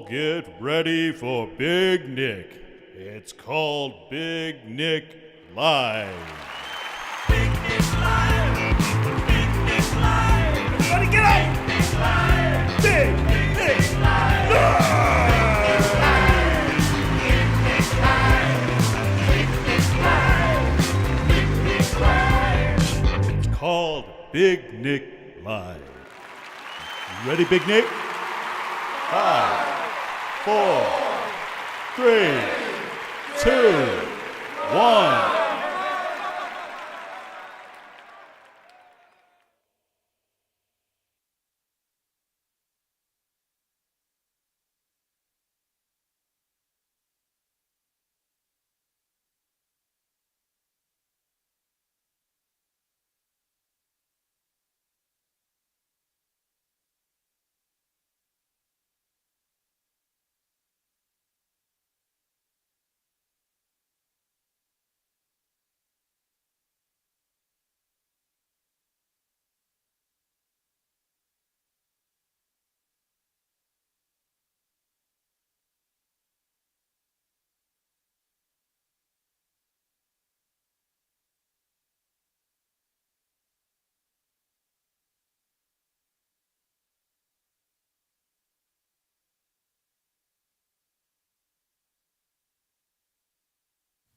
All get ready for Big Nick. It's called Big Nick Live. Big Nick Live! Big Nick Live! Everybody get up! Big Nick Live! Big Nick Live! It's called Big Nick Live. You ready, Big Nick? 5, 4, 3, 2, 1.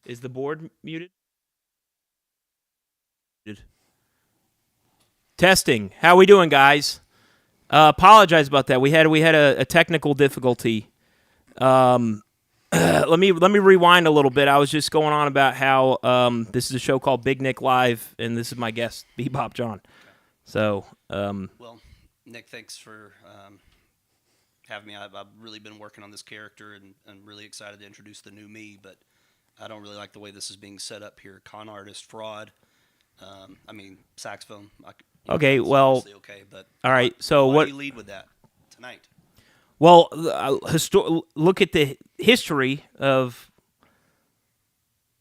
Is the board muted? Testing. How we doing, guys? Apologize about that. We had a technical difficulty. Let me rewind a little bit. I was just going on about how this is a show called Big Nick Live, and this is my guest, Bebop John. So, well, Nick, thanks for having me. I've really been working on this character, and I'm really excited to introduce the new me, but I don't really like the way this is being set up here. Con artist, fraud. Saxophone. okay, well, okay, but all right. So why what? do you lead with that tonight? Well, look at the history of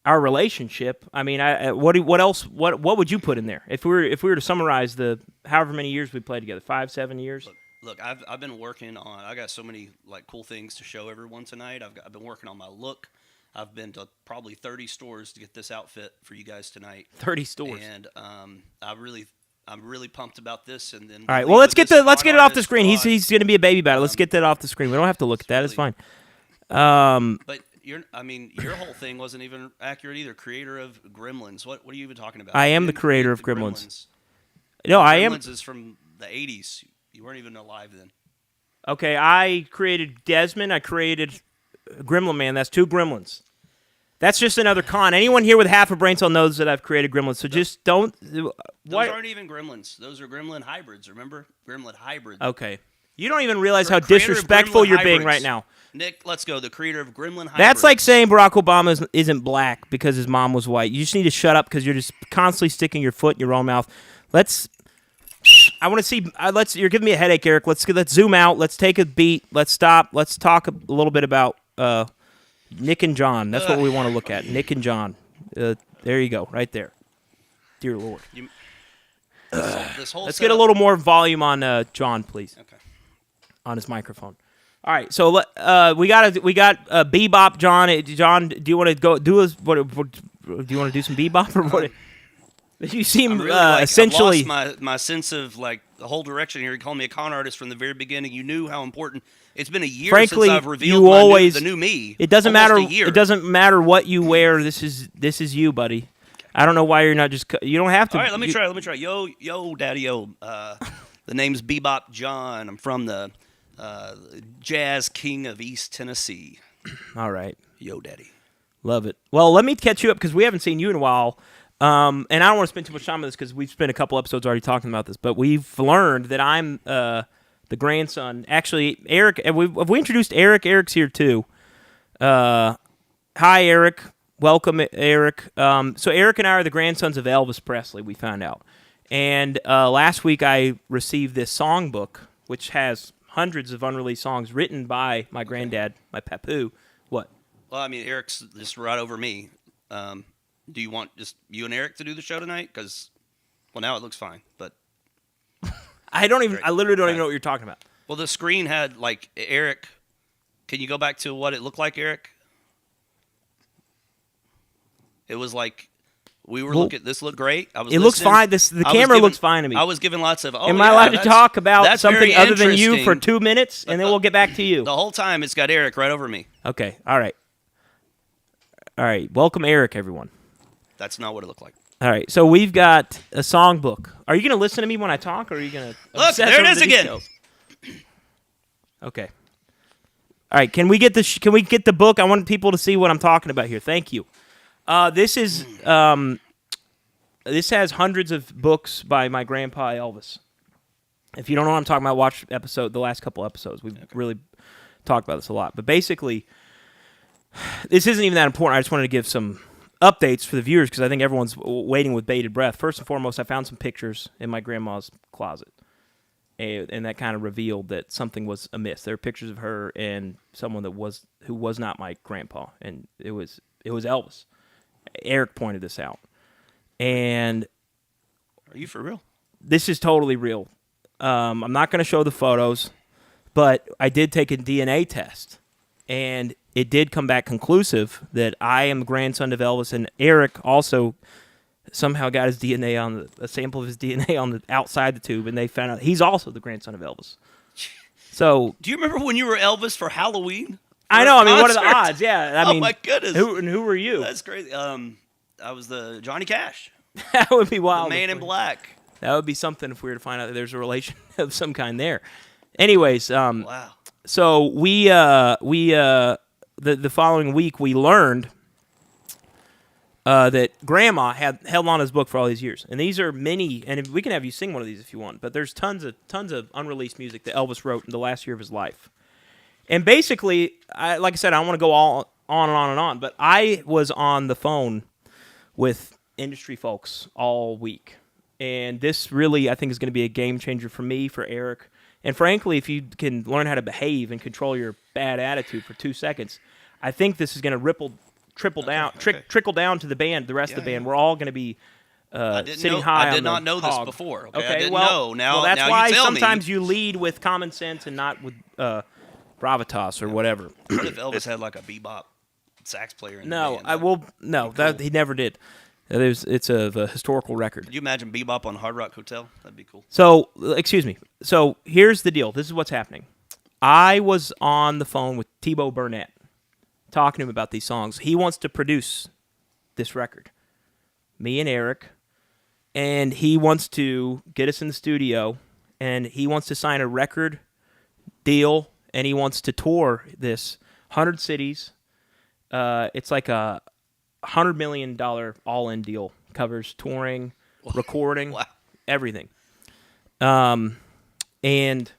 our relationship. I mean, what else? What would you put in there if we were to summarize the however many years we played together? 5, 7 years. Look, I've been working on. I got so many cool things to show everyone tonight. I've been working on my look. I've been to probably 30 stores to get this outfit for you guys tonight. 30 stores. And I'm really pumped about this. And then all right, well, let's get it off the screen. He's going to be a baby about it. Let's get that off the screen. We don't have to look at that. Really, it's fine. But your whole thing wasn't even accurate either. Creator of Gremlins. What are you even talking about? I am the creator of Gremlins. No, I am. Gremlins is from the 80s. You weren't even alive then. Okay, I created Desmond. I created Gremlin Man. That's 2 gremlins. That's just another con. Anyone here with half a brain cell knows that I've created gremlins. So just don't. Those aren't even gremlins. Those are gremlin hybrids. Remember, gremlin hybrids. Okay. You don't even realize how disrespectful you're being right now. Nick, let's go. The creator of gremlin hybrids. That's like saying Barack Obama isn't black because his mom was white. You just need to shut up because you're just constantly sticking your foot in your own mouth. I want to see. You're giving me a headache, Eric. Let's zoom out. Let's take a beat. Let's stop. Let's talk a little bit about Nick and John. That's what we want to look at. Nick and John. There you go, right there. Dear Lord. Let's get a little more volume on John, please. Okay. On his microphone. All right, so we got Bebop John. John, do you want to go do us? What do you want to do some Bebop or what? You seem really, essentially. I've lost my sense of the whole direction here. You called me a con artist from the very beginning. You knew how important. It's been a year since I've revealed the new me. It doesn't matter. It doesn't matter what you wear. This is you, buddy. Okay. I don't know why you're not just. You don't have to. All right, let me try. Yo, daddy, yo. The name's Bebop John. I'm from the Jazz King of East Tennessee. All right. Yo, daddy. Love it. Well, let me catch you up because we haven't seen you in a while. And I don't want to spend too much time on this because we've spent a couple episodes already talking about this. But we've learned that I'm the grandson. Actually, Eric, have we introduced Eric? Eric's here too. Hi, Eric. Welcome, Eric. So Eric and I are the grandsons of Elvis Presley, we found out. And last week I received this songbook, which has hundreds of unreleased songs written by my granddad, my papu. What? Well, I mean, Eric's just right over me. Do you want just you and Eric to do the show tonight? Because, well, now it looks fine, but I literally don't even know what you're talking about. Well, the screen had Eric Can you go back to what it looked like, Eric? It was like we were looking. This looked great. I was. It looks listening. fine. The camera looks fine to me. I was giving lots of. Oh, Am I allowed to talk about that's something very other than you for interesting. 2 minutes, and then we'll get back to you? The whole time it's got Eric right over me. Okay. All right. Welcome, Eric, everyone. That's not what it looked like. All right. So we've got a songbook. Are you going to listen to me when I talk, or are you going to Look, there it is again. Okay. All right. Can we get the book? I want people to see what I'm talking about here. Thank you. This has hundreds of books by my grandpa Elvis. If you don't know what I'm talking about, watch the last couple episodes. We've really talked about this a lot. But basically, this isn't even that important. I just wanted to give some updates for the viewers because I think everyone's waiting with bated breath. First and foremost, I found some pictures in my grandma's closet, and that kind of revealed that something was amiss. There were pictures of her and someone who was not my grandpa, and it was Elvis. Eric pointed this out. And Are you for real? this is totally real. I'm not going to show the photos, but I did take a DNA test, and it did come back conclusive that I am the grandson of Elvis, and Eric also somehow got his DNA a sample of his DNA on the outside the tube, and they found out he's also the grandson of Elvis. So, Do you remember when you were Elvis for Halloween? I know. I mean, what are the concert? odds? Yeah. I mean, my goodness. Who were you? That's crazy. I was the Johnny Cash, That would be wild. the Man in Black. That would be something if we were to find out that there's a relation of some kind there. Anyways, Wow. so the following week we learned that Grandma had held on to his book for all these years, and these are many. And we can have you sing one of these if you want. But there's tons of unreleased music that Elvis wrote in the last year of his life. And basically, like I said, I don't want to go all on and on and on, but I was on the phone with industry folks all week. And this really, I think, is going to be a game changer for me, for Eric. And frankly, if you can learn how to behave and control your bad attitude for 2 seconds, I think this is going to trickle down to the band, the rest of the band. We're all going to be sitting high on the I did not know this hog. before. Okay, Okay, I didn't well, know. Now, well, that's now why you tell sometimes me. you lead with common sense and not with gravitas or whatever. What if Elvis had like a bebop sax player in the No, band? he never did. It's a historical record. Could you imagine bebop on Hard Rock Hotel? That'd be cool. So, excuse me. So here's the deal. This is what's happening. I was on the phone with Tebow Burnett, talking to him about these songs. He wants to produce this record, me and Eric, and he wants to get us in the studio, and he wants to sign a record deal, and he wants to tour this 100 cities. It's like a $100 million all-in deal. Covers touring, recording, Wow. everything. And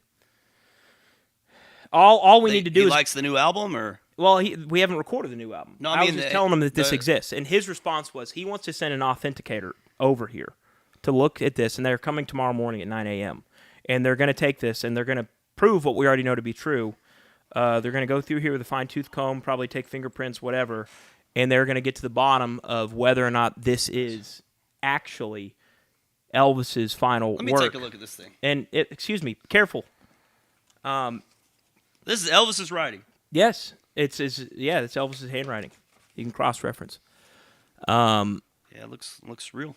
all we need to do he is likes the new album, or well, we haven't recorded the new album. No, I I was mean just the- telling him that this the- exists, and his response was he wants to send an authenticator over here to look at this, and they're coming tomorrow morning at 9 a.m. And they're going to take this, and they're going to prove what we already know to be true. They're going to go through here with a fine-tooth comb, probably take fingerprints, whatever, and they're going to get to the bottom of whether or not this is actually Elvis's final let me work. take a look at this thing. And excuse me, careful. This is Elvis's writing. Yes, it's Elvis's handwriting. You can cross-reference. Yeah, it looks real.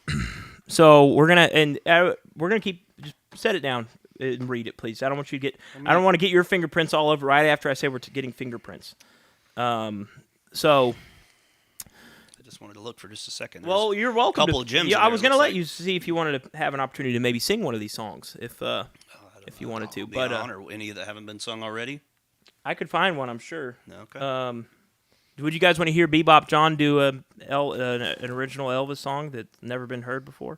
So we're gonna keep just set it down and read it, please. I don't want you to get. I don't want to get your fingerprints all over right after I say we're getting fingerprints. So. I just wanted to look for just a second. Well, you're welcome. couple of gems Yeah, in I there, was it gonna looks let like. you see if you wanted to have an opportunity to maybe sing one of these songs, if you wanted to. But or any that haven't been sung already. I could find one, I'm sure. Okay. Would you guys want to hear Bebop John do an original Elvis song that's never been heard before?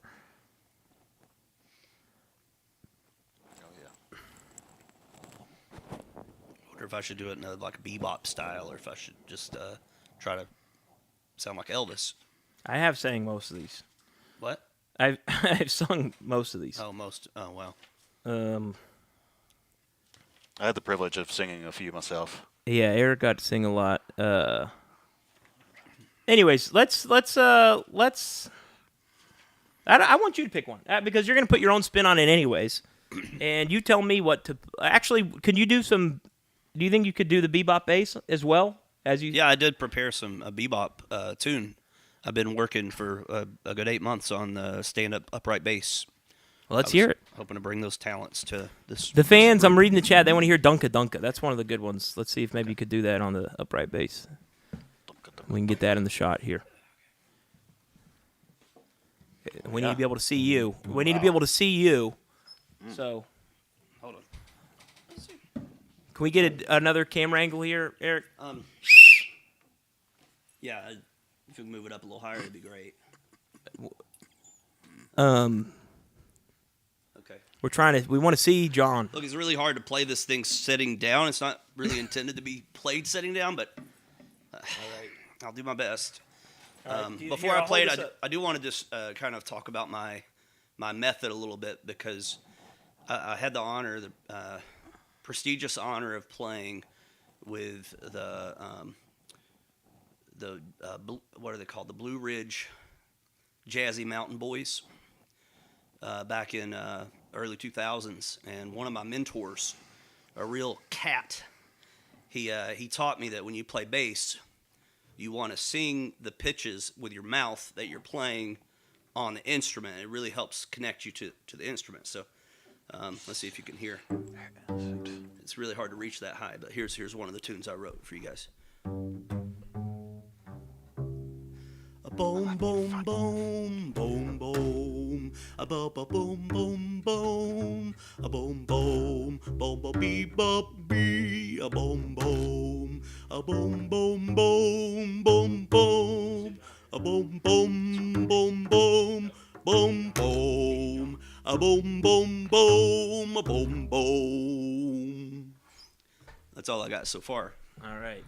I wonder if I should do it in a like bebop style, or if I should just try to sound like Elvis. I have sang most of these. What? I've sung most of these. Oh, most. Oh, wow. I had the privilege of singing a few myself. Yeah, Eric got to sing a lot. Anyways, let's. I want you to pick one because you're going to put your own spin on it anyways, and you tell me what to. Actually, can you do some Do you think you could do the bebop bass as well as you? Yeah, I did prepare some bebop tune. I've been working for a good 8 months on the stand-up upright bass. Well, let's hear it. Hoping to bring those talents to this. The fans, I'm reading the chat. They want to hear Dunka Dunka. That's one of the good ones. Let's see if maybe you could do that on the upright bass. We can get that in the shot here. We need to be able to see you. We need to be able to see you. So, Hold on. can we get another camera angle here, Eric? Yeah, if you can move it up a little higher, it'd be great. Okay. We want to see John. Look, it's really hard to play this thing sitting down. It's not really intended to be played sitting down, but all right, I'll do my best. Before I play it, I do want to just kind of talk about my method a little bit, because I had the honor, the prestigious honor of playing with the what are they called? The Blue Ridge Jazzy Mountain Boys back in early 2000s, and one of my mentors, a real cat, he taught me that when you play bass, you want to sing the pitches with your mouth that you're playing on the instrument. It really helps connect you to the instrument. So let's see if you can hear. It's really hard to reach that high, but here's one of the tunes I wrote for you guys. A boom boom boom boom boom, a ba ba boom boom boom, a boom boom boom ba bee ba bee, a boom boom, a boom boom boom boom boom, a boom boom boom boom boom boom, a boom boom boom, a boom boom. That's all I got so far. All right.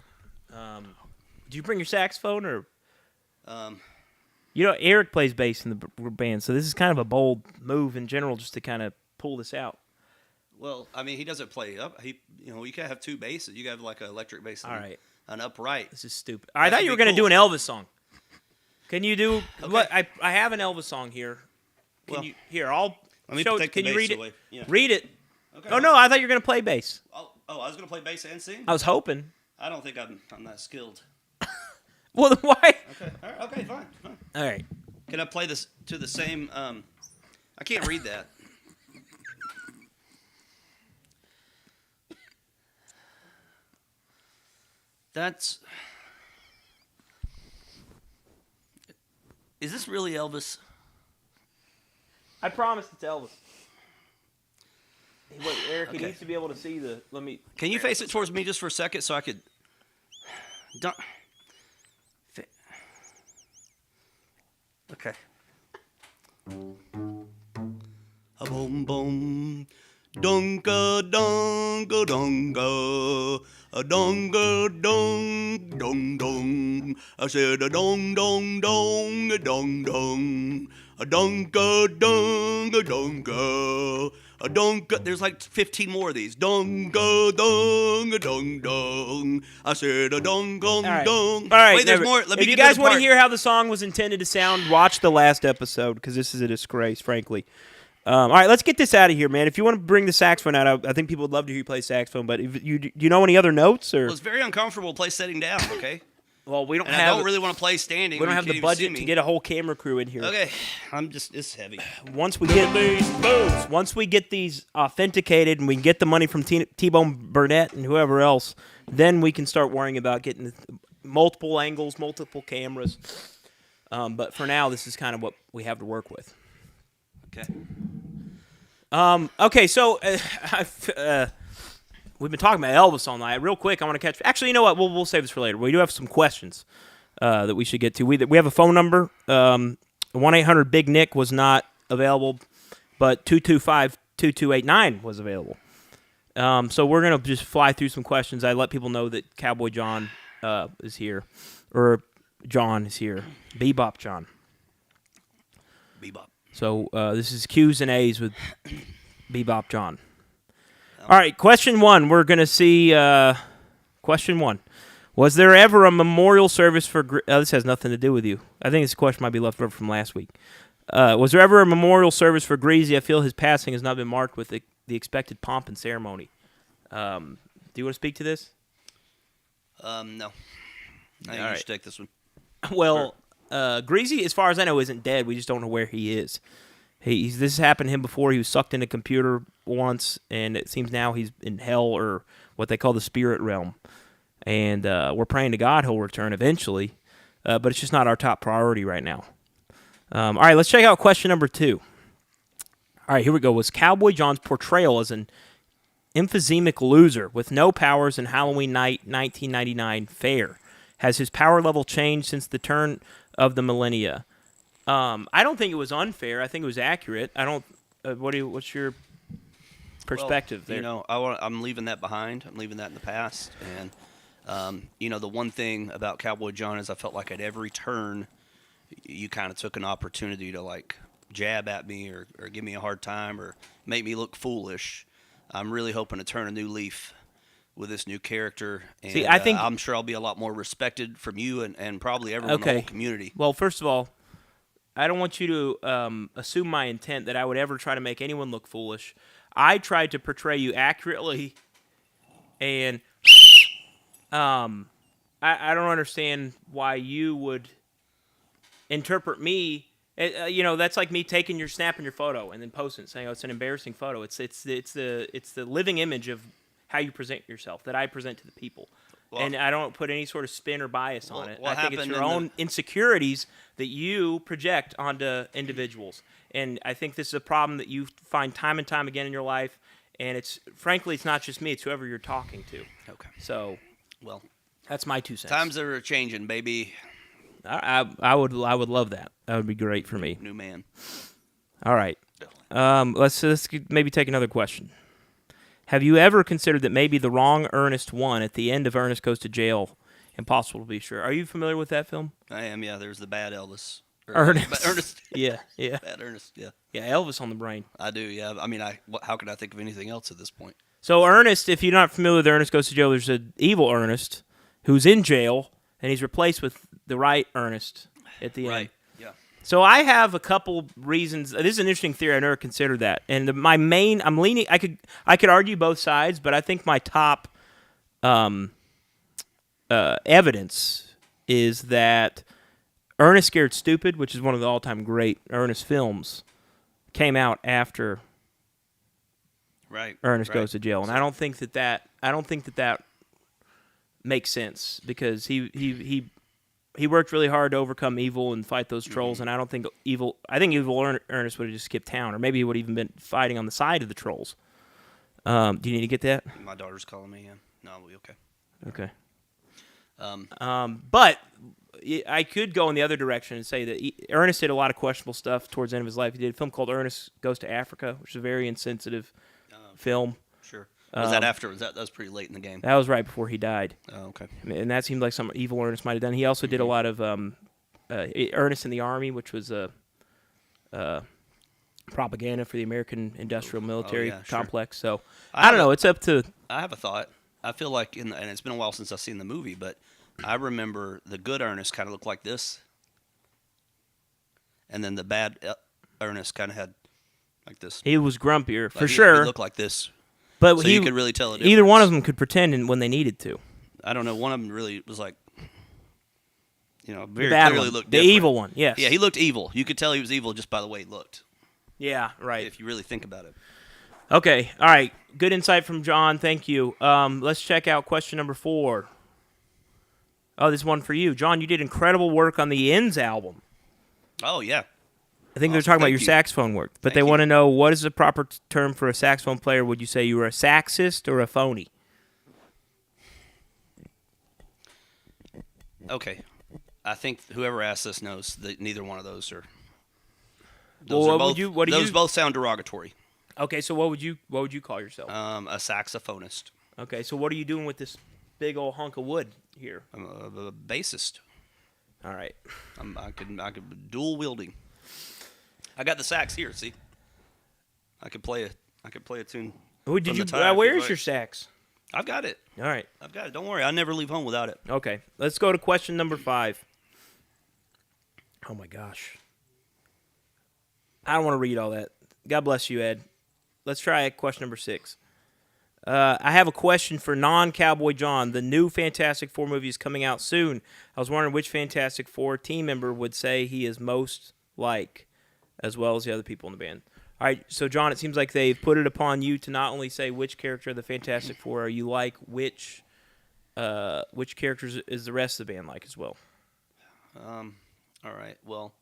Do you bring your saxophone or? Eric plays bass in the band, so this is kind of a bold move in general, just to kind of pull this out. Well, I mean, he doesn't play up. You can have two basses. You can have like an electric bass and All right. an upright. This is stupid. I thought you were going to do an Elvis song. Can you do what? I have an Elvis song here. Can you I'll let me show. take Can the you bass read away. it? Yeah. Read it. Okay. Oh no, I thought you were going to play bass. Oh, I was going to play bass and sing. I was hoping. I don't think I'm that skilled. Well, then why? Okay. All right. Okay. Fine. All right. Can I play this to the same? I can't read that. Is this really Elvis? I promised it's Elvis. Wait, Eric, he Okay. needs to be able to see the. Let me. Can you face it towards me just for a second so I could? Okay. A boom boom, dunga dunga dunga, a dunga dung dung dung. I said a dong dong dong, a dong dong, a dunga dunga dunga. A dunga, there's like 15 more of these. Dunga dung, a dung dung. I said a dung dung All right. dung. All right. Wait, there's never- more. Let me if you get guys to the want to part. hear how the song was intended to sound, watch the last episode, because this is a disgrace, frankly. All right, let's get this out of here, man. If you want to bring the saxophone out, I think people would love to hear you play saxophone. But if do you know any other notes or? Well, it's very uncomfortable to play sitting down. Okay. Well, we don't And have. I don't really want to play standing. we don't where have you the can't even see budget to me. get a whole camera crew in here. Okay, it's heavy. Once we get these authenticated and we get the money from T-Bone Burnett and whoever else, then we can start worrying about getting multiple angles, multiple cameras. But for now, this is kind of what we have to work with. Okay. Okay, so we've been talking about Elvis all night. Real quick, I want to catch. Actually, you know what? We'll save this for later. We do have some questions that we should get to. We have a phone number. 1-800-BIG-NICK was not available, but 225-2289 was available. So we're gonna just fly through some questions. I let people know that Cowboy John is here, or John is here. Bebop John. Bebop. So this is Q's and A's with Bebop John. All right, question one. We're going to see question one. Was there ever a memorial service for... this has nothing to do with you. I think this question might be left over from last week. Was there ever a memorial service for Greasy? I feel his passing has not been marked with the expected pomp and ceremony. Do you want to speak to this? No. I think All you should take this one. Well, Greasy, as far as I know, isn't dead. We just don't know where he is. This happened to him before. He was sucked in a computer once, and it seems now he's in hell, or what they call the spirit realm. And we're praying to God he'll return eventually, but it's just not our top priority right now. All right, let's check out question number 2. All right, here we go. Was Cowboy John's portrayal as an emphysemic loser with no powers in Halloween Night 1999 fair? Has his power level changed since the turn of the millennia? I don't think it was unfair. I think it was accurate. I don't. What's your perspective there? You know, I'm leaving that behind. I'm leaving that in the past. And you know, the one thing about Cowboy John is I felt like at every turn, you kind of took an opportunity to like jab at me or give me a hard time or make me look foolish. I'm really hoping to turn a new leaf with this new character. And See, I think I'm sure I'll be a lot more respected from you and probably everyone in the whole community. Well, first of all, I don't want you to assume my intent that I would ever try to make anyone look foolish. I tried to portray you accurately, and I don't understand why you would interpret me. You know, that's like me taking your snapping your photo and then posting it, saying, "Oh, it's an embarrassing photo." It's the living image of how you present yourself that I present to the people. Well, and I don't put any sort of spin or bias on it. I think it's your own insecurities that you project onto individuals. And I think this is a problem that you find time and time again in your life. And frankly, it's not just me. It's whoever you're talking to. Okay. So, well, that's my 2 cents. Times are changing, baby. I would love that. That would be great for me. New man. All right. Let's maybe take another question. Have you ever considered that maybe the wrong Ernest won at the end of Ernest Goes to Jail? Impossible to be sure. Are you familiar with that film? I am, yeah. There's the bad Elvis. Ernest. Yeah. Bad Ernest, yeah. Yeah, Elvis on the brain. I do, yeah. I mean, how could I think of anything else at this point? So Ernest, if you're not familiar with Ernest Goes to Jail, there's an evil Ernest who's in jail, and he's replaced with the right Ernest at the end. Right, yeah. So I have a couple reasons. This is an interesting theory. I never considered that. And I'm leaning. I could argue both sides, but I think my top evidence is that Ernest Scared Stupid, which is one of the all-time great Ernest films, came out after Ernest Goes to Jail, and I don't think that makes sense because he worked really hard to overcome evil and fight those trolls, and I think evil Ernest would have just skipped town, or maybe he would have even been fighting on the side of the trolls. Do you need to get that? My daughter's calling me. Yeah. No, I'll be okay. Okay. But I could go in the other direction and say that Ernest did a lot of questionable stuff towards the end of his life. He did a film called Ernest Goes to Africa, which is a very insensitive film. Sure. Was that after? That was pretty late in the game. That was right before he died. Oh, okay. And that seemed like some evil Ernest might have done. He also did a lot of Ernest in the Army, which was propaganda for the American industrial military complex. So I don't know. It's up to. I have a thought. I feel like and it's been a while since I've seen the movie, but I remember the good Ernest kind of looked like this, and then the bad Ernest kind of had like this. He was grumpier for he sure. He looked like this, but so you could really tell it. Either one of them could pretend when they needed to. I don't know. One of them really was like, very bad clearly one. looked the different. Evil one. Yes. Yeah, he looked evil. You could tell he was evil just by the way he looked. Yeah, right. If you really think about it. Okay, all right. Good insight from John. Thank you. Let's check out question number 4. Oh, this is one for you. John, you did incredible work on the Ends album. Oh, yeah. I think they're talking about your saxophone work, but they want to know what is the proper term for a saxophone player. Would you say you were a saxist or a phony? Okay. I think whoever asked this knows that neither one of those are. Those both sound derogatory. Okay, so what would you call yourself? A saxophonist. Okay, so what are you doing with this big old hunk of wood here? I'm a bassist. All right. I could dual wielding. I got the sax here. See, I could play a tune. Where's your sax? I've got it. All right. I've got it. Don't worry. I never leave home without it. Okay. Let's go to question number 5. Oh my gosh. I don't want to read all that. God bless you, Ed. Let's try question number 6. I have a question for non-Cowboy John. The new Fantastic Four movie is coming out soon. I was wondering which Fantastic Four team member would say he is most like, as well as the other people in the band. All right, so John, it seems like they've put it upon you to not only say which character of the Fantastic Four are you like, which characters is the rest of the band like as well. All right. Well,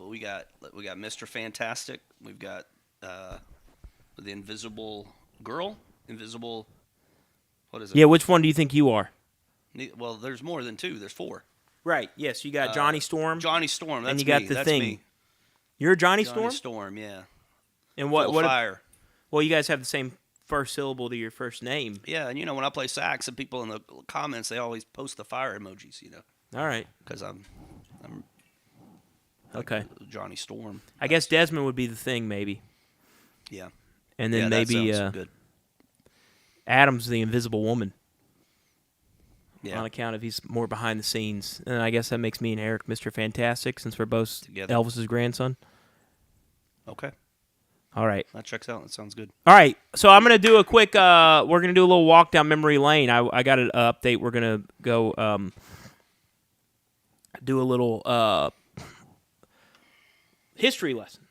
we got Mr. Fantastic. We've got the Invisible Girl. What is it? Yeah, which one do you think you are? Well, there's more than two. There's four. Right. Yes, you got Johnny Storm. Johnny Storm. That's and you got me. the That's Thing. Me. You're Johnny Johnny Storm. Storm. Yeah. And what? Full What? of fire. Well, you guys have the same first syllable to your first name. Yeah, and when I play sax, and people in the comments, they always post the fire emojis. All right. Because I'm Okay. Johnny Storm. I guess Desmond would be the Thing, maybe. Yeah. And then Yeah, maybe that sounds good. Adam's the Invisible Woman. Yeah. On account of he's more behind the scenes. And I guess that makes me and Eric Mr. Fantastic, since we're both Together. Elvis's grandson. Okay. All right. That checks out. That sounds good. All right. So I'm going to do a quick, we're going to do a little walk down memory lane. I got an update. We're going to go do a little history lesson.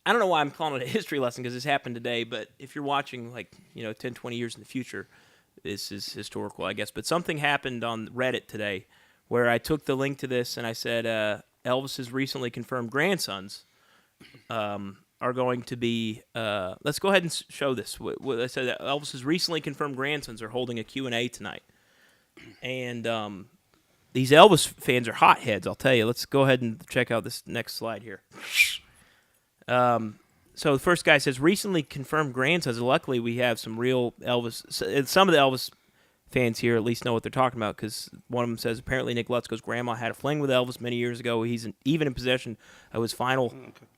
I don't know why I'm calling it a history lesson because this happened today, but if you're watching 10, 20 years in the future, this is historical, I guess. But something happened on Reddit today where I took the link to this and I said Elvis's recently confirmed grandsons are going to be let's go ahead and show this. I said that Elvis's recently confirmed grandsons are holding a Q&A tonight. And these Elvis fans are hotheads, I'll tell you. Let's go ahead and check out this next slide here. So the first guy says, recently confirmed grandsons. Luckily, we have some real Elvis. Some of the Elvis fans here at least know what they're talking about because one of them says, apparently Nick Lutzko's grandma had a fling with Elvis many years ago. He's even in possession of his final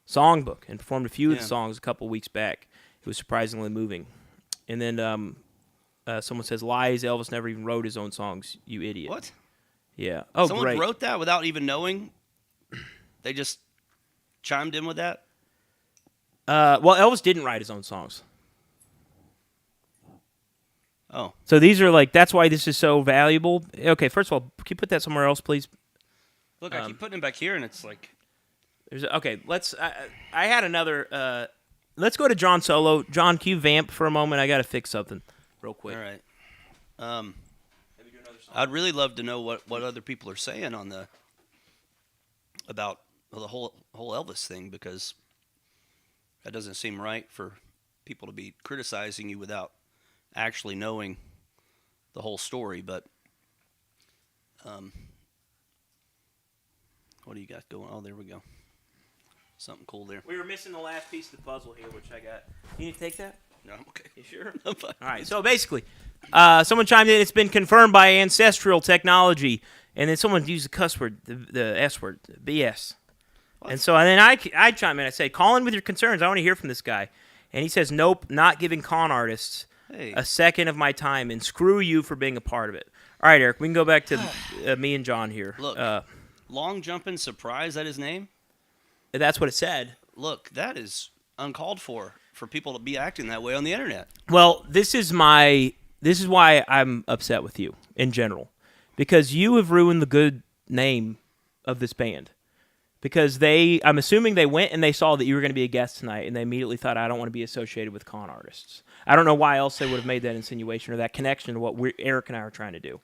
songbook and performed a few of the songs a couple weeks back. It was surprisingly moving. And then someone says, lies, Elvis never even wrote his own songs, you idiot. What? Yeah. Oh, Someone great. wrote that without even knowing? They just chimed in with that? Well, Elvis didn't write his own songs. Oh. So these are that's why this is so valuable. Okay, first of all, can you put that somewhere else, please? Look, I keep putting it back here, and it's like... Let's... I had another... let's go to John Solo. John, can you vamp for a moment? I got to fix something real quick. All right. I'd really love to know what other people are saying on about the whole Elvis thing, because that doesn't seem right for people to be criticizing you without actually knowing the whole story. But what do you got going? Oh, there we go. Something cool there. We were missing the last piece of the puzzle here, which I got. You need to take that? No, I'm okay. You sure? I'm fine. All right, so basically, someone chimed in, it's been confirmed by ancestral technology, and then someone used the cuss word, the S word, BS. What? And then I chime in, I say, call in with your concerns, I want to hear from this guy. And he says, nope, not giving con artists a second of my time, and screw you for being a part of it. All right, Eric, we can go back to me and John here. Look, long jumping surprise, that his name? That's what it said. Look, that is uncalled for people to be acting that way on the internet. Well, this is why I'm upset with you in general, because you have ruined the good name of this band. Because I'm assuming they went and they saw that you were going to be a guest tonight, and they immediately thought, I don't want to be associated with con artists. I don't know why else they would have made that insinuation or that connection to what Eric and I are trying to do.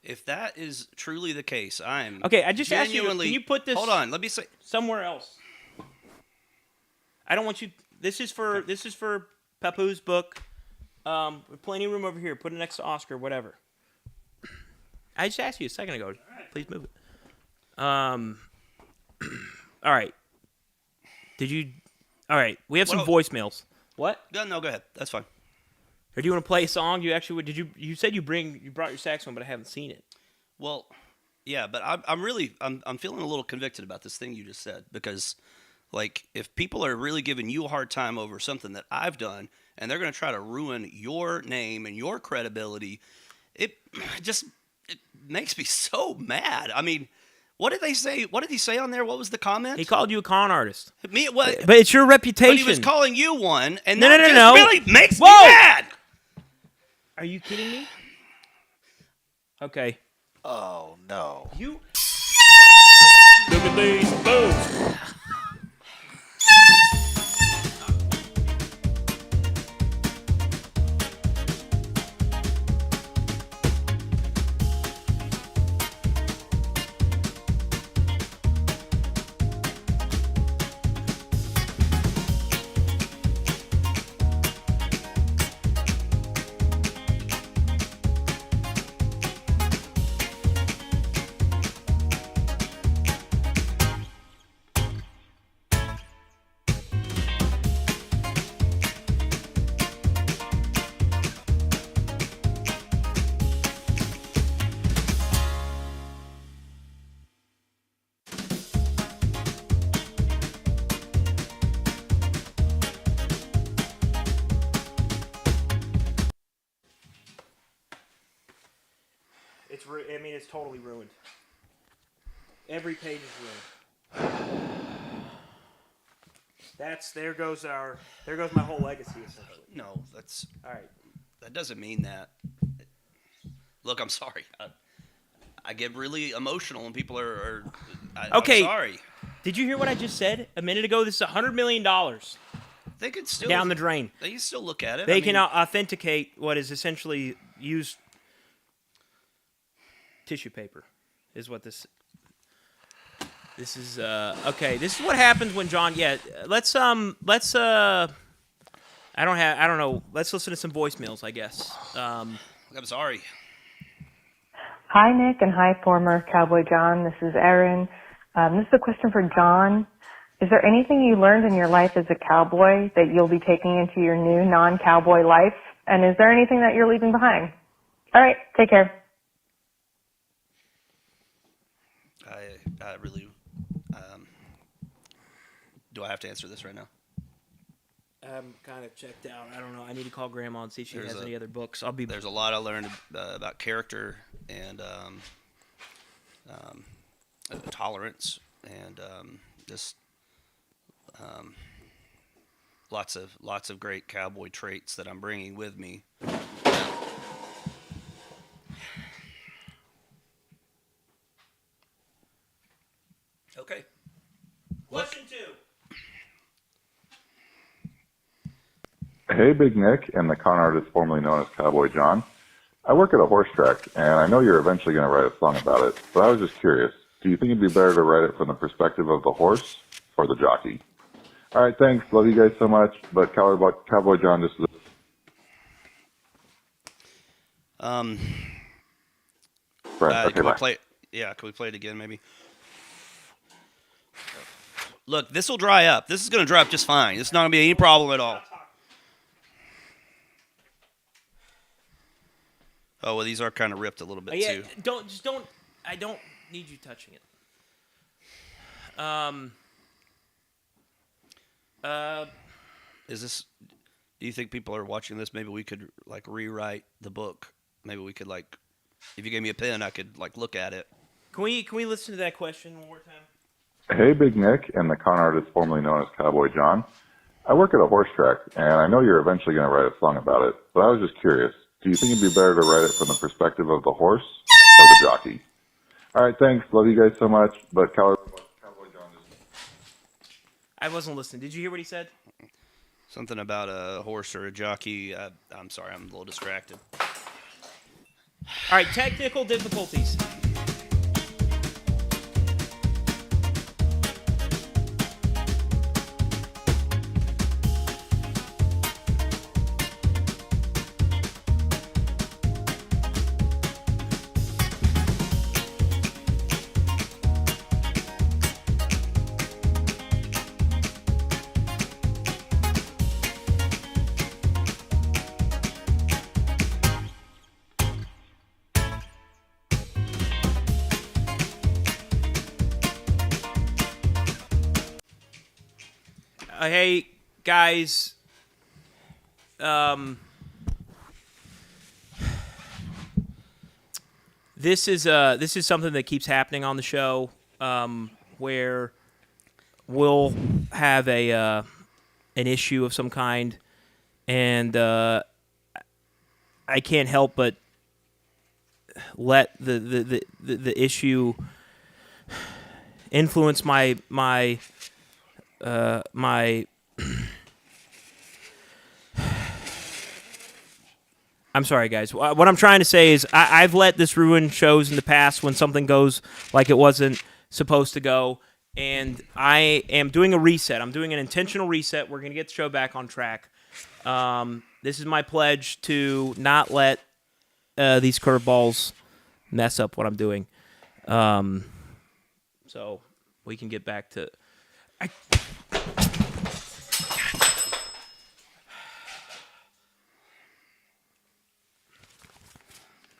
If that is truly the case, I'm okay. I just asked you, can you put this? Hold on, let me say somewhere else. I don't want you. This is for Papu's book. Plenty of room over here. Put it next to Oscar, whatever. I just asked you a second ago. Please move it. All right. All right. We have some voicemails. What? No, go ahead. That's fine. Or do you want to play a song? You actually did. You said you brought your saxophone, but I haven't seen it. Well, yeah, but I'm feeling a little convicted about this thing you just said, because if people are really giving you a hard time over something that I've done, and they're going to try to ruin your name and your credibility, it makes me so mad. I mean, What did they say? What did he say on there? What was the comment? He called you a con artist. Me, what? But it's your reputation. But he was calling you one, and No, that no, no, just no. really makes me Whoa! mad. Are you kidding me? Okay. Oh no. You. Look at these boots. I mean, it's totally ruined. Every page is ruined. There goes my whole legacy, essentially. No, that's All right. that doesn't mean that. Look, I'm sorry. I get really emotional when people are Okay. I'm sorry. Did you hear what I just said a minute ago? This is $100 million They could still down the drain. They can still look at it. They can authenticate what is essentially used tissue paper, is what this is. Okay, this is what happens when John. Yeah, let's. I don't know. Let's listen to some voicemails, I guess. I'm sorry. Hi, Nick, and hi, former Cowboy John. This is Erin. This is a question for John. Is there anything you learned in your life as a cowboy that you'll be taking into your new non-cowboy life? And is there anything that you're leaving behind? All right, take care. I really. Do I have to answer this right now? I'm kind of checked out. I don't know. I need to call Grandma and see if she There's has a- any other books. I'll be. There's a lot I learned about character and tolerance and just lots of great cowboy traits that I'm bringing with me. Okay. Question 2. Hey, Big Nick, and the con artist formerly known as Cowboy John. I work at a horse track, and I know you're eventually going to write a song about it, but I was just curious. Do you think it'd be better to write it from the perspective of the horse or the jockey? All right, thanks. Love you guys so much, but Cowboy John just... Right, okay, Can we bye. play? Yeah, can we play it again, maybe? Look, this will dry up. This is going to dry up just fine. It's not going to be any problem at all. Oh, well, these are kind of ripped a little bit, Yeah, too. don't. I don't need you touching it. Is this... Do you think people are watching this? Maybe we could, like, rewrite the book. Maybe we could, like... If you gave me a pen, I could, like, look at it. Can we listen to that question one more time? Hey, Big Nick, and the con artist formerly known as Cowboy John. I work at a horse track, and I know you're eventually going to write a song about it, but I was just curious. Do you think it'd be better to write it from the perspective of the horse or the jockey? All right, thanks. Love you guys so much, but Cowboy John just... I wasn't listening. Did you hear what he said? Something about a horse or a jockey. I'm sorry, I'm a little distracted. All right, technical difficulties. Hey guys, this is something that keeps happening on the show. where we'll have an issue of some kind, and I can't help but let the issue influence my I'm sorry, guys. What I'm trying to say is I've let this ruin shows in the past when something goes like it wasn't supposed to go, and I am doing a reset. I'm doing an intentional reset. We're going to get the show back on track. This is my pledge to not let these curveballs mess up what I'm doing. So we can get back to...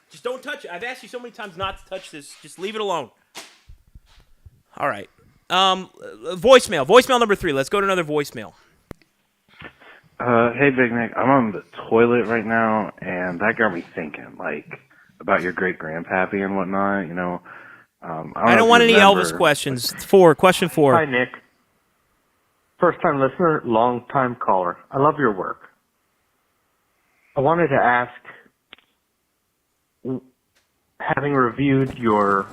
Just don't touch it. I've asked you so many times not to touch this. Just leave it alone. All right. Voicemail. Voicemail number 3. Let's go to another voicemail. Hey, Big Nick. I'm on the toilet right now, and that got me thinking, like, about your great-grandpappy and whatnot, you know. I don't want any Elvis questions. Question 4. Hi, Nick. First-time listener, long-time caller. I love your work. I wanted to ask, having reviewed your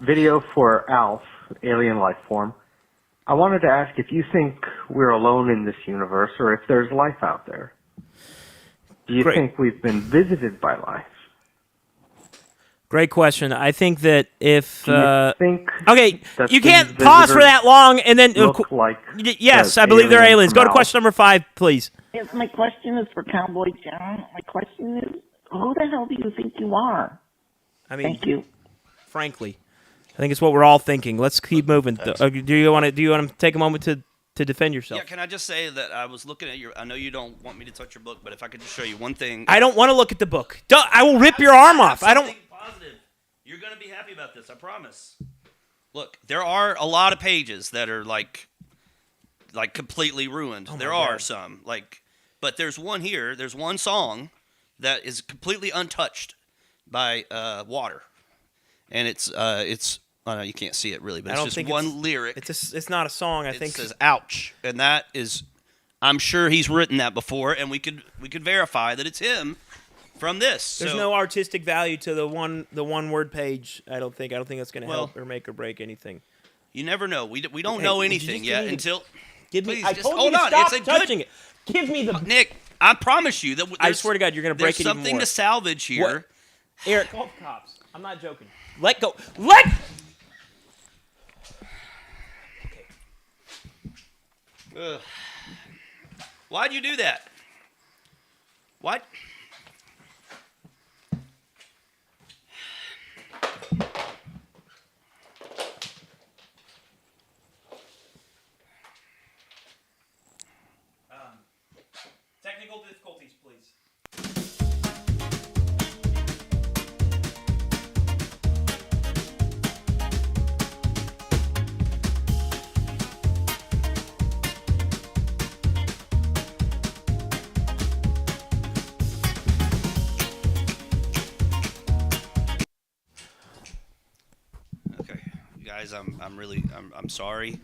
video for Alf, Alien Life Form, I wanted to ask if you think we're alone in this universe or if there's life out there. Do you think we've been visited by life? Great question. I think that if... think okay, that you can't these pause for visitors that long and then... look like yes, I believe they're aliens. Go to question number 5, please. Yes, my question is for Cowboy John. My question is, who the hell do you think you are? I mean, thank you. Frankly, I think it's what we're all thinking. Let's keep moving. Do you want to take a moment to defend yourself? Yeah, can I just say that I was looking at your... I know you don't want me to touch your book, but if I could just show you one thing... I don't want to look at the book. I will rip your arm off. I don't... Positive. You're going to be happy about this, I promise. Look, there are a lot of pages that are like completely ruined. Oh there are some, but there's one here. There's one song that is completely untouched by water, and it's I know you can't see it really, but it's just one lyric. It's not a song. I think it says "ouch," and that is, I'm sure he's written that before, and we could verify that it's him from this. There's no artistic value to the one word page. I don't think that's going to help or make or break anything. You never know. We don't know anything yet until. Give me. Please, I just told hold you to on. stop It's a touching good, it. Give me the Nick. I promise you that. I swear to God, you're going to break it even more. There's something to salvage here. What? Eric, call the cops. I'm not joking. Let go. Let. Ugh. Why'd you do that? What? Technical difficulties, please. Okay, guys, I'm sorry.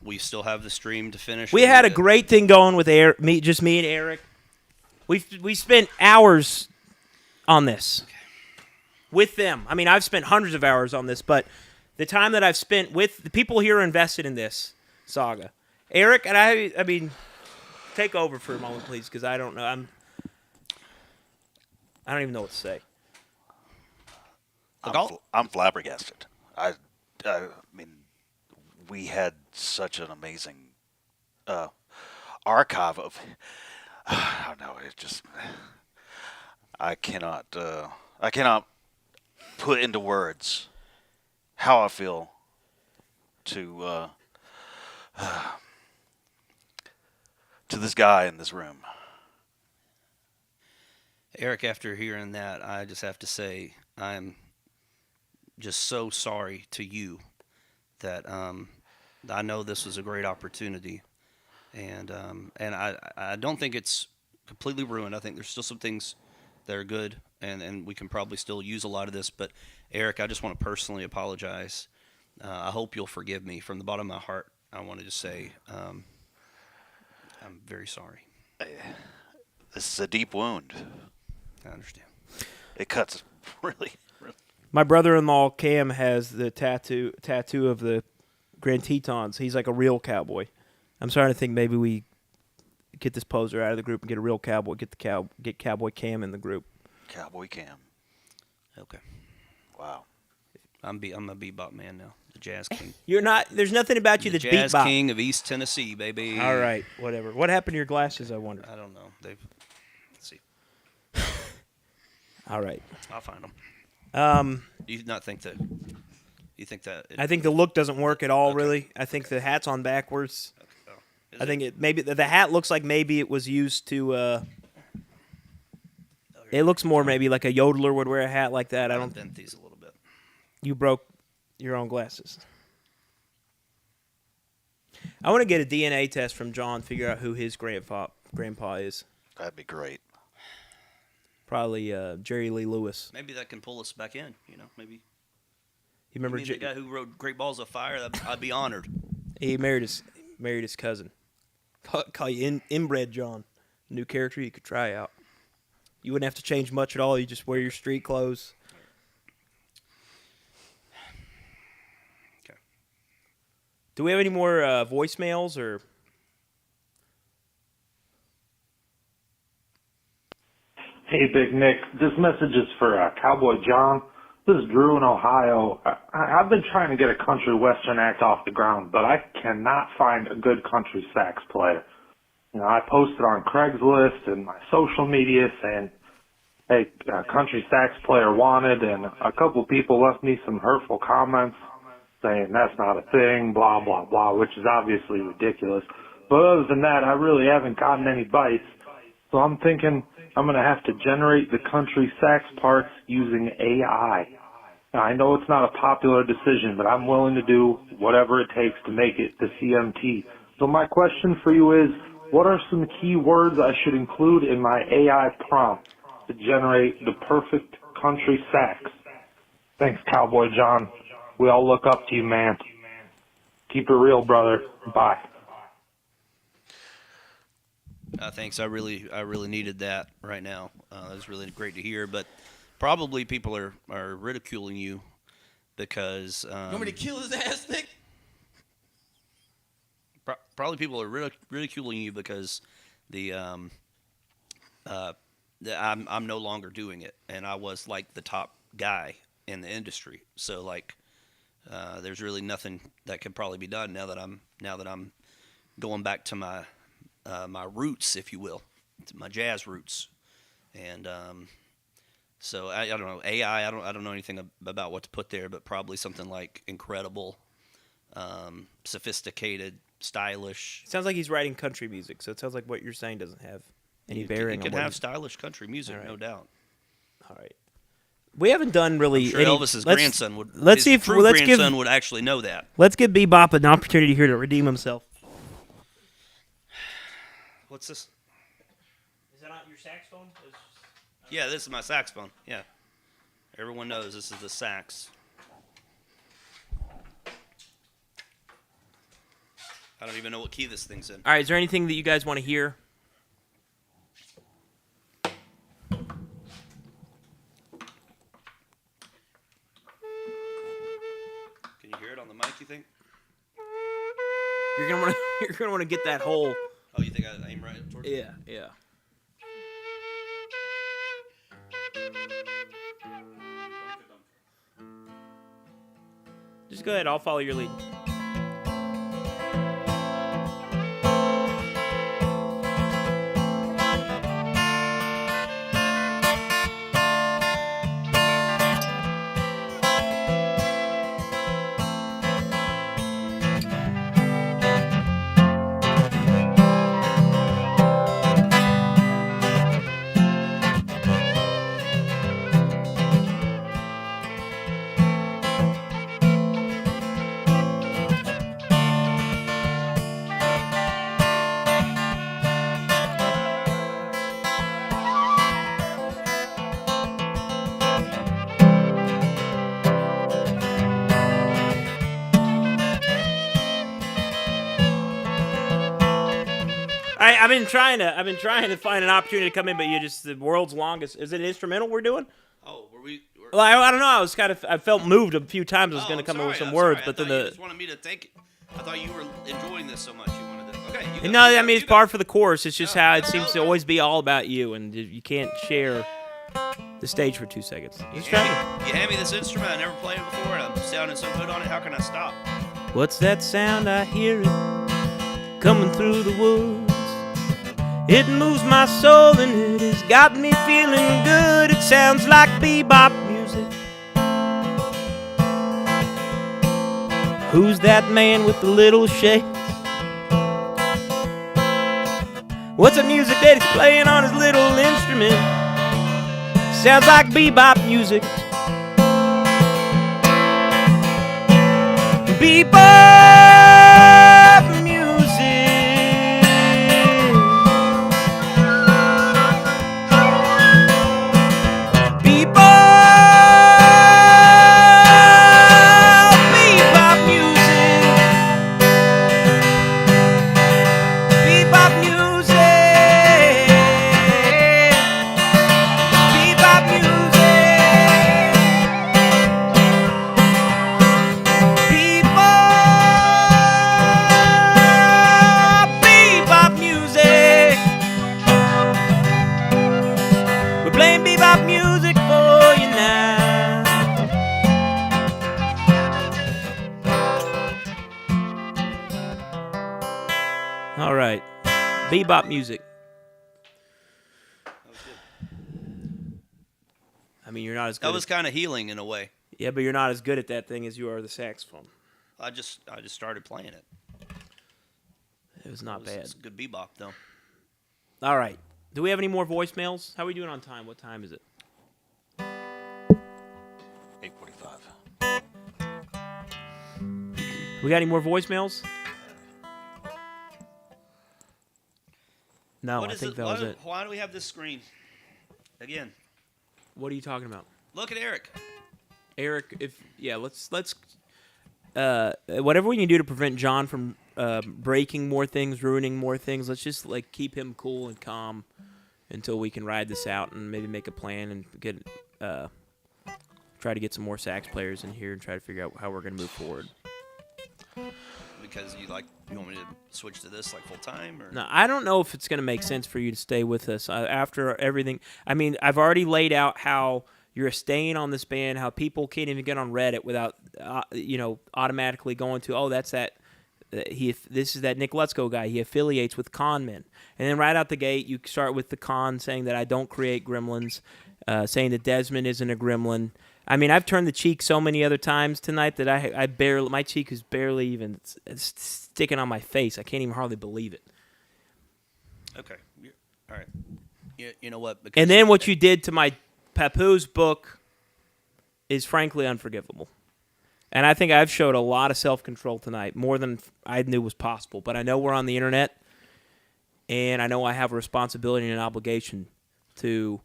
We still have the stream to finish. We had a great thing going with me and Eric. We spent hours on this with them. I mean, I've spent hundreds of hours on this, but the time that I've spent with the people here invested in this saga, Eric and I mean, take over for a moment, please, because I don't know. I don't even know what to say. I'm flabbergasted. I mean, we had such an amazing archive of. I don't know. It just. I cannot put into words how I feel to this guy in this room. Eric, after hearing that, I just have to say I'm just so sorry to you that I know this was a great opportunity, and I don't think it's completely ruined. I think there's still some things that are good, and we can probably still use a lot of this. But Eric, I just want to personally apologize I hope you'll forgive me from the bottom of my heart. I wanted to say I'm very sorry. This is a deep wound. I understand. It cuts really. My brother-in-law Cam has the tattoo of the Grand Tetons. He's like a real cowboy. I'm starting to think maybe we get this poser out of the group and get a real cowboy. Get Cowboy Cam in the group. Cowboy Cam. Okay. Wow. I'm a bebop man now. The jazz king. You're not. There's nothing about you The that's jazz bebop. king of East Tennessee, baby. All right, whatever. What happened to your glasses? I wonder. I don't know. Let's see. All right. I'll find them. Do you not think that? You think that? I think the look doesn't work at all. Really. I think the hat's on backwards. Oh, I think it maybe the hat looks like maybe it was used to. It looks more maybe like a yodeler would wear a hat like that. I don't. Bent these a little bit. You broke your own glasses. I want to get a DNA test from John, figure out who his grandpa is. That'd be great. Probably Jerry Lee Lewis. Maybe that can pull us back in. Maybe. You remember the guy who wrote Great Balls of Fire? I'd be honored. He married his cousin. Call you inbred John. New character you could try out. You wouldn't have to change much at all. You just wear your street clothes. Okay. Do we have any more voicemails or? Hey, Big Nick. This message is for Cowboy John. This is Drew in Ohio. I've been trying to get a country western act off the ground, but I cannot find a good country sax player. I posted on Craigslist and my social media saying, hey, country sax player wanted, and a couple people left me some hurtful comments saying that's not a thing, blah, blah, blah, which is obviously ridiculous. But other than that, I really haven't gotten any bites. So I'm thinking I'm going to have to generate the country sax parts using AI. Now, I know it's not a popular decision, but I'm willing to do whatever it takes to make it to CMT. So my question for you is, what are some key words I should include in my AI prompt to generate the perfect country sax? Thanks, Cowboy John. We all look up to you, man. Keep it real, brother. Bye. Thanks. I really needed that right now. It was really great to hear. But probably people are ridiculing you because. You want me to kill his ass, Nick? Probably people are ridiculing you because I'm no longer doing it, and I was like the top guy in the industry. So like, there's really nothing that could probably be done now that I'm going back to my roots, if you will, to my jazz roots, and so I don't know AI. I don't know anything about what to put there, but probably something like incredible, sophisticated, stylish. It sounds like he's writing country music, so it sounds like what you're saying doesn't have any bearing. It on could what have stylish country music, right. no doubt. All right. We haven't done really. I'm sure Elvis's grandson would. Let's see if true grandson would actually know that. Let's give Bebop an opportunity here to redeem himself. What's this? Is that not your saxophone? Yeah, this is my saxophone. Yeah, everyone knows this is the sax. I don't even know what key this thing's in. All right. Is there anything that you guys want to hear? Can you hear it on the mic? You think? You're gonna want to get that whole. Oh, you think I aim right towards it? Yeah. Just go ahead. I'll follow your lead. I've been trying to find an opportunity to come in, but you just the world's longest. Is it an instrumental we're doing? Oh, were we? Well, I don't know. I felt moved a few times. I was going to come in with some words, but then you just wanted me to take. I thought you were enjoying this so much you wanted to. Okay. You no, I mean it's par for the course. It's just how it seems to always be all about you, and you can't share the stage for 2 seconds. You hand me this instrument. I never played it before, and I'm sounding so good on it. How can I stop? What's that sound? I hear it coming through the woods. It moves my soul and it has got me feeling good. It sounds like bebop music. Who's that man with the little shades? What's the music that he's playing on his little instrument? Sounds like bebop music. Bebop music. Bebop music. Bebop music. Bebop music. Bebop music. We're playing bebop music for you now. All right, bebop music. I mean, you're not as good. That was kind of healing in a way. Yeah, but you're not as good at that thing as you are the saxophone. I just started playing it. It was not bad. It's a good bebop though. All right. Do we have any more voicemails? How are we doing on time? What time is it? 8:45. We got any more voicemails? No, What I is think it? that was it. Why do we have this screen? Again. What are you talking about? Look at Eric. Eric, let's whatever we can do to prevent John from breaking more things, ruining more things. Let's just keep him cool and calm until we can ride this out and maybe make a plan and get try to get some more sax players in here and try to figure out how we're going to move forward. Because you want me to switch to this full time, or No, I don't know if it's going to make sense for you to stay with us after everything. I mean, I've already laid out how you're staying on this band, how people can't even get on Reddit without, automatically going to, that's that. This is that Nick Lutzko guy. He affiliates with con men, and then right out the gate, you start with the con saying that I don't create gremlins, saying that Desmond isn't a gremlin. I mean, I've turned the cheek so many other times tonight that my cheek is barely even sticking on my face. I can't even hardly believe it. Okay, all right. You know what? And then what you did to my Papoose book is frankly unforgivable. And I think I've showed a lot of self-control tonight, more than I knew was possible. But I know we're on the internet, and I know I have a responsibility and an obligation to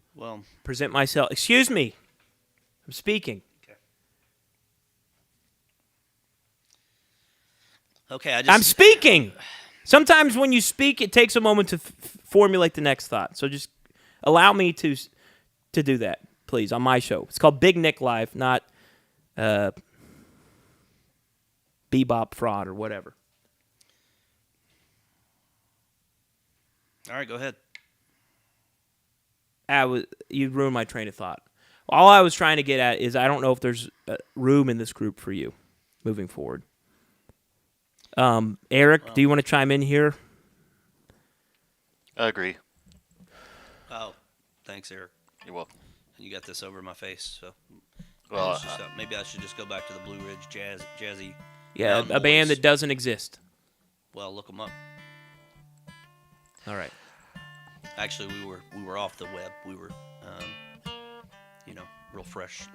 present myself. Excuse me. I'm speaking. Okay, I'm speaking. Sometimes when you speak, it takes a moment to formulate the next thought. So just allow me to do that, please, on my show. It's called Big Nick Live, not Bebop Fraud or whatever. All right, go ahead. You ruined my train of thought. All I was trying to get at is I don't know if there's room in this group for you moving forward. Eric, do you want to chime in here? I agree. Oh, thanks, Eric. You're welcome. You got this over my face, so Well, maybe I should just go back to the Blue Ridge Jazzy. Yeah, a band that doesn't exist. Well, look them up. All right. Actually, we were off the web. We were, real fresh.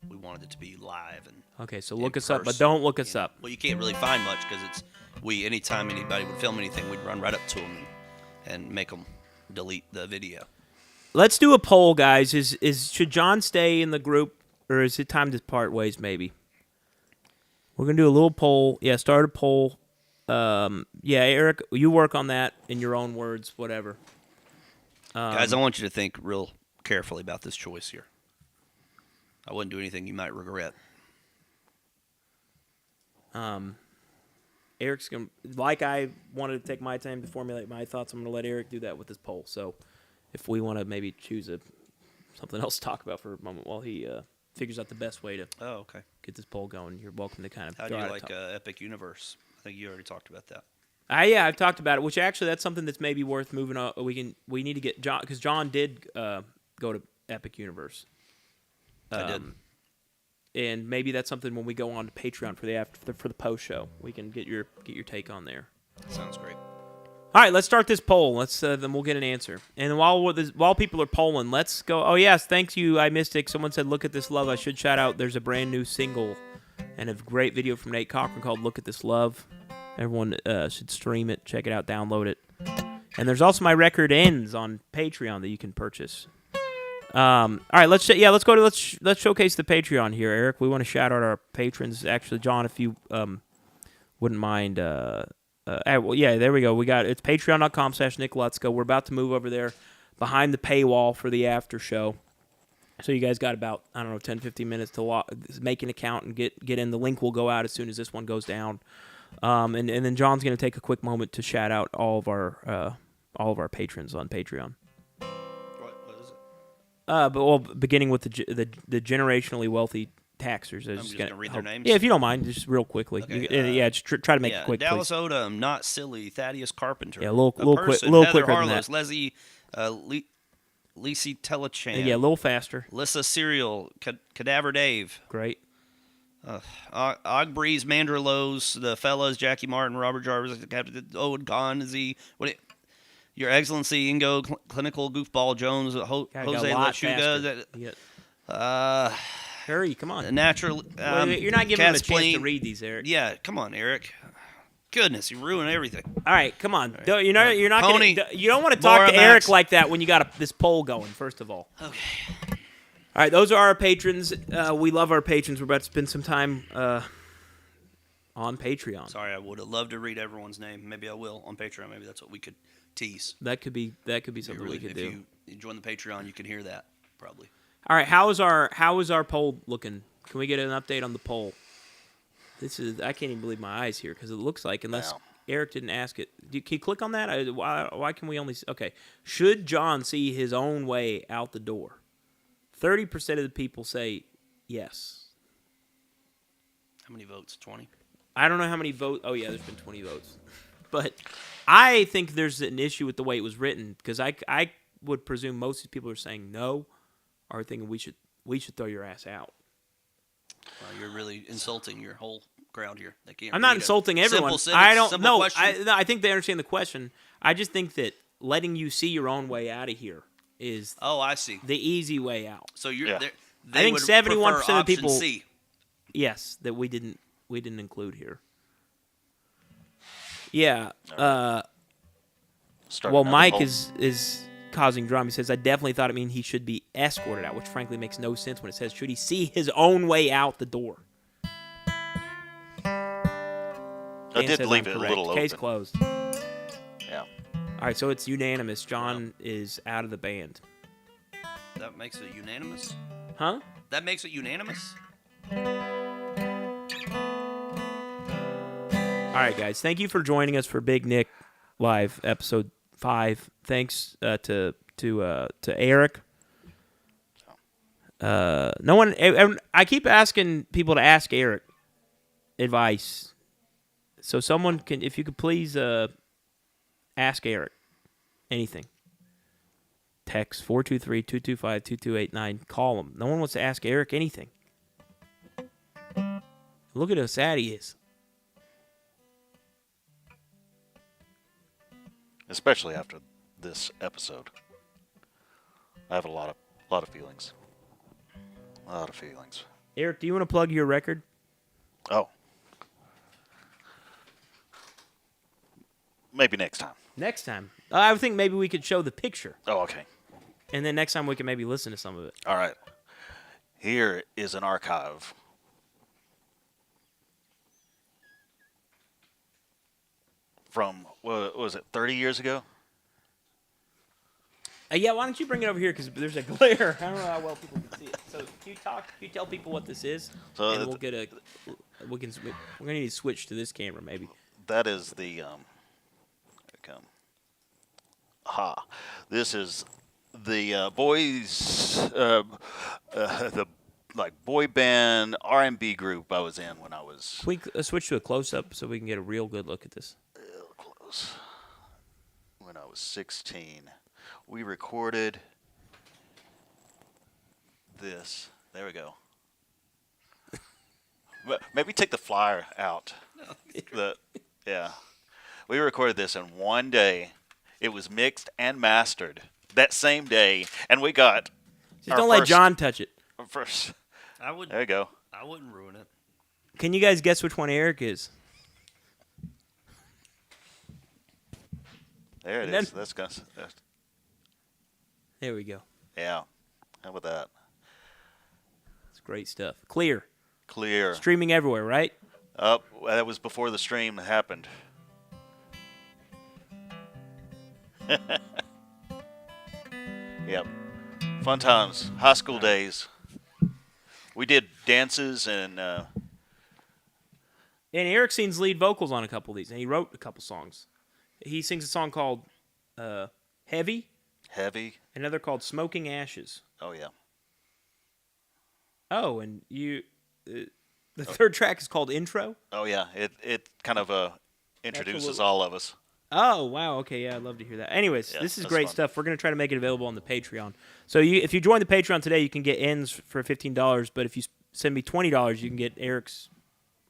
We wanted it to be live and. Okay, so look us up, but don't look us up. Well, you can't really find much because anytime anybody would film anything, we'd run right up to them and make them delete the video. Let's do a poll, guys. Should John stay in the group, or is it time to part ways? Maybe. We're gonna do a little poll. Yeah, start a poll. yeah, Eric, you work on that in your own words, whatever. Guys, I want you to think real carefully about this choice here. I wouldn't do anything you might regret. Eric's going to, like I wanted to take my time to formulate my thoughts, I'm going to let Eric do that with his poll. So if we want to maybe choose something else to talk about for a moment while he figures out the best way to get this poll going, you're welcome to kind of How do you like Epic Universe? I think you already talked about that. Yeah, I've talked about it, which actually that's something that's maybe worth moving on. We need to get John, because John did go to Epic Universe. I did. And maybe that's something when we go on to Patreon for the post show, we can get your take on there. Sounds great. All right, let's start this poll. Then we'll get an answer. And while people are polling, let's go. Oh yes, thanks you. I missed it. Someone said, "Look at This Love." I should shout out. There's a brand new single and a great video from Nate Cochran called "Look at This Love." Everyone should stream it, check it out, download it. And there's also my record Ends on Patreon that you can purchase. All right, let's showcase the Patreon here, Eric. We want to shout out our patrons. Actually, John, if you wouldn't mind. Well, yeah, there we go. It's patreon.com/NickLutzko. We're about to move over there behind the paywall for the after show. So you guys got about, 10, 15 minutes to make an account and get in. The link will go out as soon as this one goes down. And then John's going to take a quick moment to shout out all of our patrons on Patreon. What is it? Beginning with the generationally wealthy taxers. I'm just going to read their names? Yeah, if you don't mind, just real quickly. Okay, just try to make it quick, Dallas please. Odom, Not Silly, Thaddeus Carpenter. Yeah, a little Person, quicker Heather than that. Harlows, Leslie, Lacey Telechan. Yeah, a little faster. Lissa Serial, Cadaver Dave. Great. Ogbreeze, Manderlows, the fellas, Jackie Martin, Robert Jarvis, Captain Owen Gonzi, Your Excellency, Ingo, Clinical Goofball Jones, Jose Lechuga. Hurry, come on. Natural. You're not giving him a chance to read these, Eric. Yeah, come on, Eric. Goodness, you ruined everything. All right, come on. Right. You're not Pony, you don't want to talk to Laura Eric Max. like that when you got this poll going. First of all. Okay. All right, those are our patrons. We love our patrons. We're about to spend some time on Patreon. Sorry, I would have loved to read everyone's name. Maybe I will on Patreon. Maybe that's what we could tease. That could be something we could do. If you join the Patreon, you can hear that probably. All right, how is our poll looking? Can we get an update on the poll? I can't even believe my eyes here because it looks like, unless Eric didn't ask it. Can you click on that? Why can we only? Okay, should John see his own way out the door? 30% of the people say yes. How many votes? 20? I don't know how many votes. Oh, yeah, there's been 20 votes. But I think there's an issue with the way it was written because I would presume most of the people are saying no are thinking we should throw your ass out. Well, you're really insulting your whole crowd here. They can't. I'm not insulting everyone. I think they understand the question. I just think that letting you see your own way out of here is I see. The easy way out. So you're I think 71% of people C. Yes, that we didn't include here. Yeah. Mike is causing drama. He says, I definitely thought it mean he should be escorted out, which frankly makes no sense when it says, should he see his own way out the door? I did leave it a little open. Case closed. Yeah. All right, so it's unanimous. John is out of the band. That makes it unanimous? Huh? That makes it unanimous? All right, guys. Thank you for joining us for Big Nick Live, episode 5. Thanks to Eric. No one. I keep asking people to ask Eric advice. So someone can, if you could please ask Eric anything. Text 423-225-2289. Call him. No one wants to ask Eric anything. Look at how sad he is. Especially after this episode. I have a lot of feelings. A lot of feelings. Eric, do you want to plug your record? Oh. Maybe next time. Next time. I would think maybe we could show the picture. Oh, okay. And then next time we can maybe listen to some of it. All right. Here is an archive. from, what was it, 30 years ago? Yeah, why don't you bring it over here because there's a glare. I don't know how well people can see it. So can you tell people what this is? So and we'll get we're gonna need to switch to this camera maybe. That is the here it come. This is the boys the like boy band R&B group I was in when I was. Can we switch to a close up so we can get a real good look at this? Real close. When I was 16. We recorded this. There we go. Maybe take the flyer out. Yeah. We recorded this in one day. It was mixed and mastered that same day, and we got. Just don't let John touch it. First. There you go. I wouldn't ruin it. Can you guys guess which one Eric is? There it is. That's good. There we go. Yeah. How about that? It's great stuff. Clear. Streaming everywhere, right? That was before the stream happened. Yep. Fun times. High school days. We did dances and Eric sings lead vocals on a couple of these, and he wrote a couple songs. He sings a song called Heavy. Another called Smoking Ashes. Oh, yeah. Oh, and the third track is called Intro. Oh, yeah. It kind of introduces all of us. Oh, wow. Okay, yeah, I'd love to hear that. Anyways, Yeah, this is that's great fun. stuff. We're going to try to make it available on the Patreon. So if you join the Patreon today, you can get ends for $15, but if you send me $20, you can get Eric's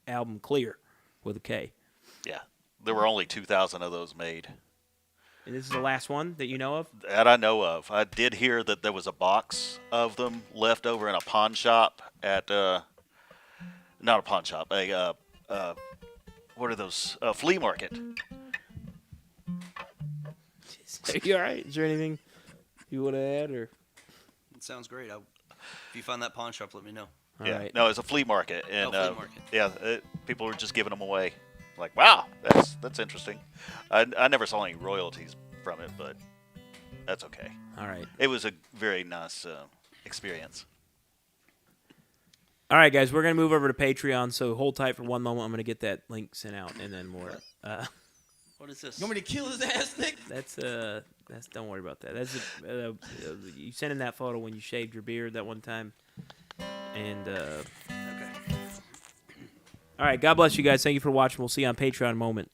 album Clear with a K. Yeah. There were only 2,000 of those made. And this is the last one that you know of? That I know of. I did hear that there was a box of them left over in a pawn shop at, not a pawn shop, what are those? Flea market. Are you all right? Is there anything you want to add? Or? It sounds great. If you find that pawn shop, let me know. All Yeah. right. No, it's a flea market. And, flea market. Yeah, people were just giving them away. Like, wow, that's interesting. I never saw any royalties from it, but that's okay. All right. It was a very nice experience. All right, guys, we're going to move over to Patreon, so hold tight for one moment. I'm going to get that link sent out, and then more. What is this? You want me to kill his ass, Nick? That's don't worry about that. That's you sent in that photo when you shaved your beard that one time. And Okay. all right, God bless you guys. Thank you for watching. We'll see you on Patreon in a moment.